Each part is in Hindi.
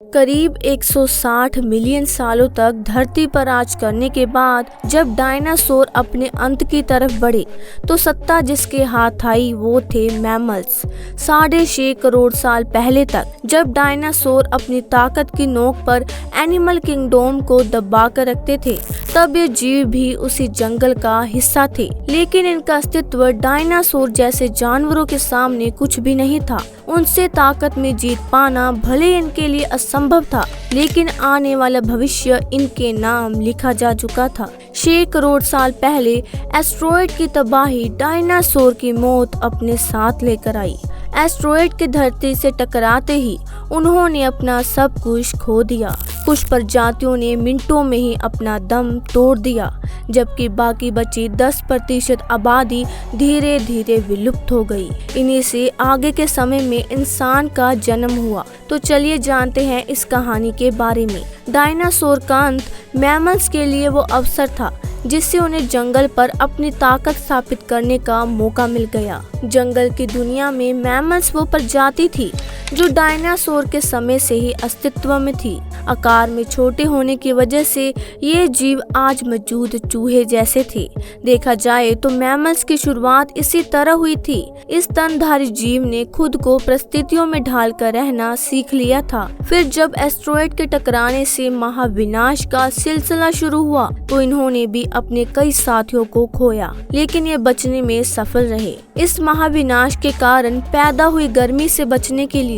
करीब 160 मिलियन सालों तक धरती पर राज करने के बाद जब डायनासोर अपने अंत की तरफ बढ़े तो सत्ता जिसके हाथ आई वो थे मैमल्स। 6.5 करोड़ साल पहले तक जब डायनासोर अपनी ताकत की नोक पर एनिमल किंगडम को दबा कर रखते थे तब ये जीव भी उसी जंगल का हिस्सा थे, लेकिन इनका अस्तित्व डायनासोर जैसे जानवरों के सामने कुछ भी नहीं था। उनसे ताकत में जीत पाना भले इनके लिए असंभव था, लेकिन आने वाला भविष्य इनके नाम लिखा जा चुका था। 6 करोड़ साल पहले एस्टेरॉयड की तबाही डायनासोर की मौत अपने साथ लेकर आई। एस्टेरॉयड के धरती से टकराते ही उन्होंने अपना सब कुछ खो दिया। कुछ प्रजातियों ने मिनटों में ही अपना दम तोड़ दिया, जबकि बाकी बची 10% आबादी धीरे धीरे विलुप्त हो गई। इन्हीं से आगे के समय में इंसान का जन्म हुआ। तो चलिए जानते हैं इस कहानी के बारे में। डायनासोर का अंत मैमल्स के लिए वो अवसर था जिससे उन्हें जंगल पर अपनी ताकत स्थापित करने का मौका मिल गया। जंगल की दुनिया में मैमल्स वो प्रजाति थी जो डायनासोर के समय से ही अस्तित्व में थी। आकार में छोटे होने की वजह से ये जीव आज मौजूद चूहे जैसे थे। देखा जाए तो मैमल्स की शुरुआत इसी तरह हुई थी। इस स्तनधारी जीव ने खुद को परिस्थितियों में ढालकर रहना सीख लिया था। फिर जब एस्टेरॉयड के टकराने से महाविनाश का सिलसिला शुरू हुआ तो इन्होंने भी अपने कई साथियों को खोया, लेकिन ये बचने में सफल रहे। इस महाविनाश के कारण पैदा हुई गर्मी से बचने के लिए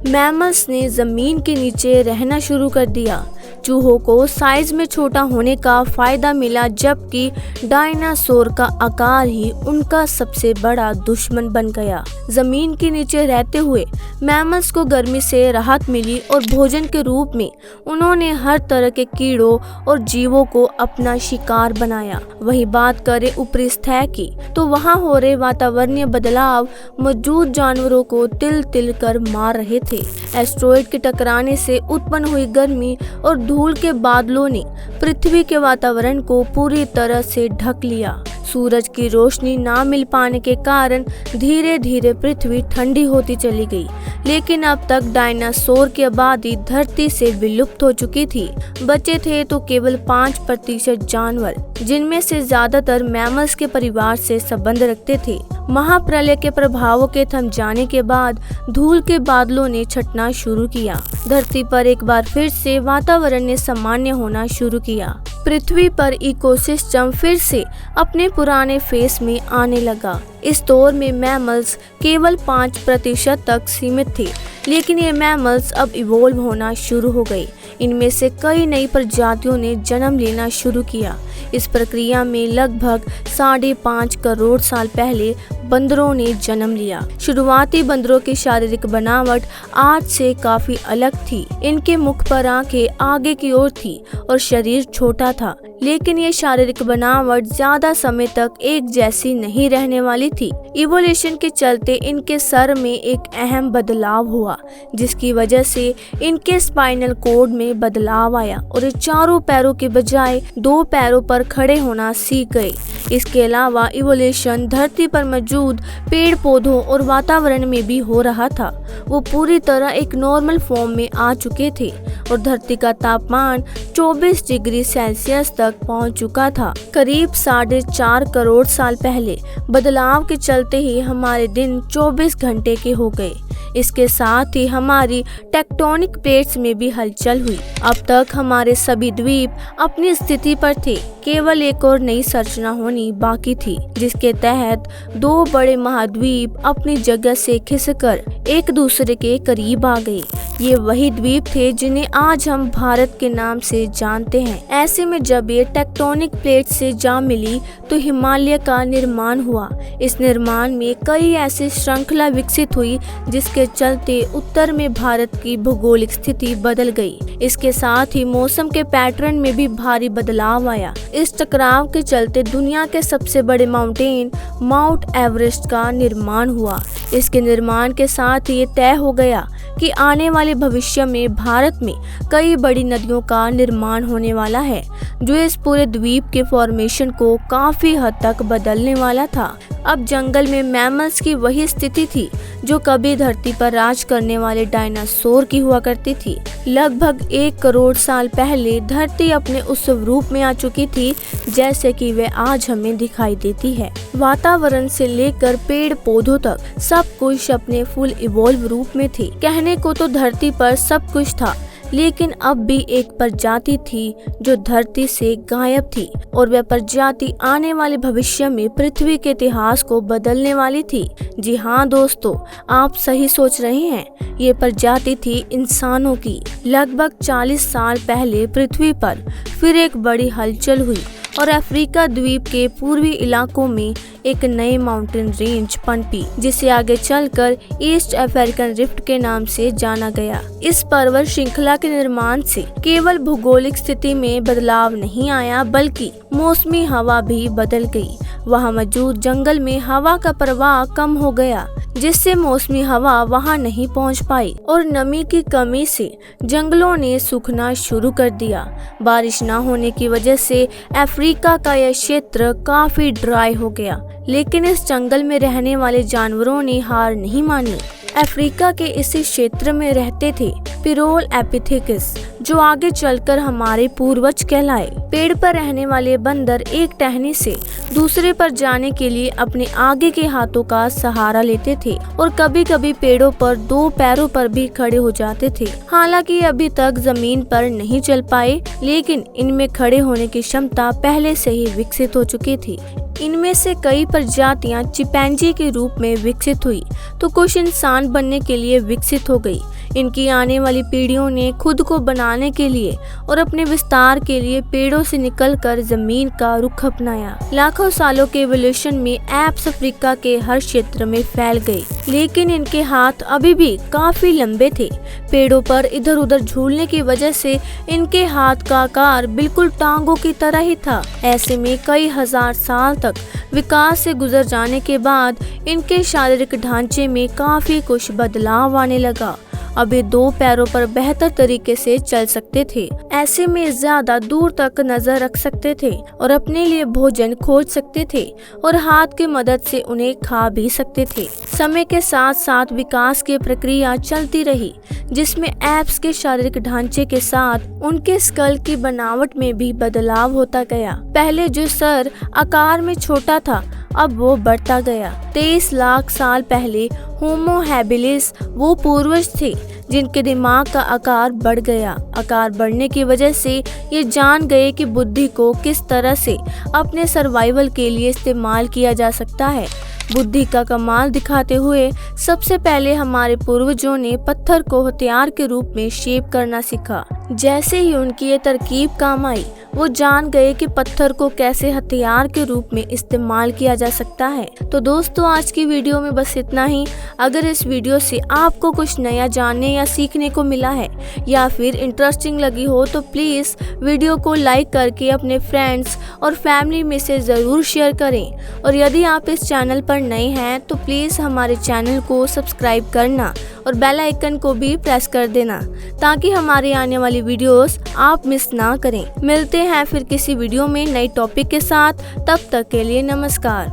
मैमल्स ने जमीन के नीचे रहना शुरू कर दिया। चूहों को साइज में छोटा होने का फायदा मिला, जबकि डायनासोर का आकार ही उनका सबसे बड़ा दुश्मन बन गया। जमीन के नीचे रहते हुए मैमल्स को गर्मी से राहत मिली और भोजन के रूप में उन्होंने हर तरह के कीड़ों और जीवों को अपना शिकार बनाया। वही बात करें ऊपरी सतह की तो वहाँ हो रहे वातावरणीय बदलाव मौजूद जानवरों को तिल तिल कर मार रहे थे। एस्टेरॉयड के टकराने से उत्पन्न हुई गर्मी और धूल के बादलों ने पृथ्वी के वातावरण को पूरी तरह से ढक लिया। सूरज की रोशनी ना मिल पाने के कारण धीरे धीरे पृथ्वी ठंडी होती चली गई, लेकिन अब तक डायनासोर की आबादी धरती से विलुप्त हो चुकी थी। बचे थे तो केवल 5% जानवर, जिनमें से ज्यादातर मैमल्स के परिवार से संबंध रखते थे। महाप्रलय के प्रभावों के थम जाने के बाद धूल के बादलों ने छटना शुरू किया। धरती पर एक बार फिर से वातावरण ने सामान्य होना शुरू किया। पृथ्वी पर इकोसिस्टम फिर से अपने पुराने फेस में आने लगा। इस दौर में मैमल्स केवल 5% तक सीमित थे, लेकिन ये मैमल्स अब इवोल्व होना शुरू हो गए। इनमें से कई नई प्रजातियों ने जन्म लेना शुरू किया। इस प्रक्रिया में लगभग 5.5 करोड़ साल पहले बंदरों ने जन्म लिया। शुरुआती बंदरों की शारीरिक बनावट आज से काफी अलग थी। इनके मुख पर आंखें आगे की ओर थी और शरीर छोटा था, लेकिन ये शारीरिक बनावट ज्यादा समय तक एक जैसी नहीं रहने वाली थी। इवोल्यूशन के चलते इनके सर में एक अहम बदलाव हुआ, जिसकी वजह से इनके स्पाइनल कोड में बदलाव आया और ये चारों पैरों के बजाय 2 पैरों पर खड़े होना सीख गए। इसके अलावा इवोल्यूशन धरती पर मौजूद पेड़ पौधों और वातावरण में भी हो रहा था। वो पूरी तरह एक नॉर्मल फॉर्म में आ चुके थे और धरती का तापमान 24 डिग्री सेल्सियस तक पहुंच चुका था। करीब 4.5 करोड़ साल पहले बदलाव के चलते ही हमारे दिन 24 घंटे के हो गए। इसके साथ ही हमारी टेक्टोनिक प्लेट्स में भी हलचल हुई। अब तक हमारे सभी द्वीप अपनी स्थिति पर थे, केवल एक और नई संरचना होनी बाकी थी, जिसके तहत 2 बड़े महाद्वीप अपनी जगह से खिसकर एक दूसरे के करीब आ गए। ये वही द्वीप थे जिन्हें आज हम भारत के नाम से जानते हैं। ऐसे में जब ये टेक्टोनिक प्लेट से जा मिली तो हिमालय का निर्माण हुआ। इस निर्माण में कई ऐसी श्रृंखला विकसित हुई जिसके चलते उत्तर में भारत की भौगोलिक स्थिति बदल गई। इसके साथ ही मौसम के पैटर्न में भी भारी बदलाव आया। इस टकराव के चलते दुनिया के सबसे बड़े माउंटेन माउंट एवरेस्ट का निर्माण हुआ। इसके निर्माण के साथ ही ये तय हो गया कि आने वाले भविष्य में भारत में कई बड़ी नदियों का निर्माण होने वाला है, जो इस पूरे द्वीप के फॉर्मेशन को काफी हद तक बदलने वाला था। अब जंगल में मैमल्स की वही स्थिति थी जो कभी धरती पर राज करने वाले डायनासोर की हुआ करती थी। लगभग 1 करोड़ साल पहले धरती अपने उस रूप में आ चुकी थी जैसे कि वे आज हमें दिखाई देती है। वातावरण से लेकर पेड़ पौधों तक सब कुछ अपने फुल इवॉल्व रूप में थी। कहने को तो धरती पर सब कुछ था, लेकिन अब भी एक प्रजाति थी जो धरती से गायब थी और वह प्रजाति आने वाले भविष्य में पृथ्वी के इतिहास को बदलने वाली थी। जी हाँ दोस्तों, आप सही सोच रहे हैं, ये प्रजाति थी इंसानों की। लगभग 40 साल पहले पृथ्वी पर फिर एक बड़ी हलचल हुई और अफ्रीका द्वीप के पूर्वी इलाकों में एक नई माउंटेन रेंज पनपी, जिसे आगे चलकर ईस्ट अफ्रीकन रिफ्ट के नाम से जाना गया। इस पर्वत श्रृंखला के निर्माण से केवल भौगोलिक स्थिति में बदलाव नहीं आया, बल्कि मौसमी हवा भी बदल गई। वहां मौजूद जंगल में हवा का प्रवाह कम हो गया, जिससे मौसमी हवा वहां नहीं पहुंच पाई और नमी की कमी से जंगलों ने सूखना शुरू कर दिया। बारिश न होने की वजह से अफ्रीका का यह क्षेत्र काफी ड्राई हो गया, लेकिन इस जंगल में रहने वाले जानवरों ने हार नहीं मानी। अफ्रीका के इसी क्षेत्र में रहते थे पिरोल एपिथेकस, जो आगे चलकर हमारे पूर्वज कहलाए। पेड़ पर रहने वाले बंदर एक टहनी से दूसरे पर जाने के लिए अपने आगे के हाथों का सहारा लेते थे और कभी कभी पेड़ों पर 2 पैरों पर भी खड़े हो जाते थे। हालांकि अभी तक जमीन पर नहीं चल पाए, लेकिन इनमें खड़े होने की क्षमता पहले से ही विकसित हो चुकी थी। इनमें से कई प्रजातियां चिंपैंजी के रूप में विकसित हुई तो कुछ इंसान बनने के लिए विकसित हो गई। इनकी आने वाली पीढ़ियों ने खुद को बनाने के लिए और अपने विस्तार के लिए पेड़ों से निकलकर जमीन का रुख अपनाया। लाखों सालों के एवोल्यूशन में एप्स अफ्रीका के हर क्षेत्र में फैल गए, लेकिन इनके हाथ अभी भी काफी लंबे थे। पेड़ों पर इधर उधर झूलने की वजह से इनके हाथ का आकार बिल्कुल टांगों की तरह ही था। ऐसे में कई हजार साल तक विकास से गुजर जाने के बाद इनके शारीरिक ढांचे में काफी कुछ बदलाव आने लगा। अब ये 2 पैरों पर बेहतर तरीके से चल सकते थे। ऐसे में ज्यादा दूर तक नजर रख सकते थे और अपने लिए भोजन खोज सकते थे और हाथ की मदद से उन्हें खा भी सकते थे। समय के साथ साथ विकास की प्रक्रिया चलती रही, जिसमें एप्स के शारीरिक ढांचे के साथ उनके स्कल की बनावट में भी बदलाव होता गया। पहले जो सर आकार में छोटा था, अब वो बढ़ता गया। 23 लाख साल पहले होमो हैबिलिस वो पूर्वज थे जिनके दिमाग का आकार बढ़ गया। आकार बढ़ने की वजह से ये जान गए कि बुद्धि को किस तरह से अपने सर्वाइवल के लिए इस्तेमाल किया जा सकता है। बुद्धि का कमाल दिखाते हुए सबसे पहले हमारे पूर्वजों ने पत्थर को हथियार के रूप में शेप करना सीखा। जैसे ही उनकी ये तरकीब काम आई, वो जान गए कि पत्थर को कैसे हथियार के रूप में इस्तेमाल किया जा सकता है। तो दोस्तों, आज की वीडियो में बस इतना ही। अगर इस वीडियो से आपको कुछ नया जानने या सीखने को मिला है या फिर इंटरेस्टिंग लगी हो, तो प्लीज़ वीडियो को लाइक करके अपने फ्रेंड्स और फैमिली में से ज़रूर शेयर करें। और यदि आप इस चैनल पर नए हैं तो प्लीज़ हमारे चैनल को सब्सक्राइब करना और बेल आइकन को भी प्रेस कर देना, ताकि हमारे आने वाली वीडियोस आप मिस ना करें। मिलते हैं फिर किसी वीडियो में नई टॉपिक के साथ। तब तक के लिए नमस्कार।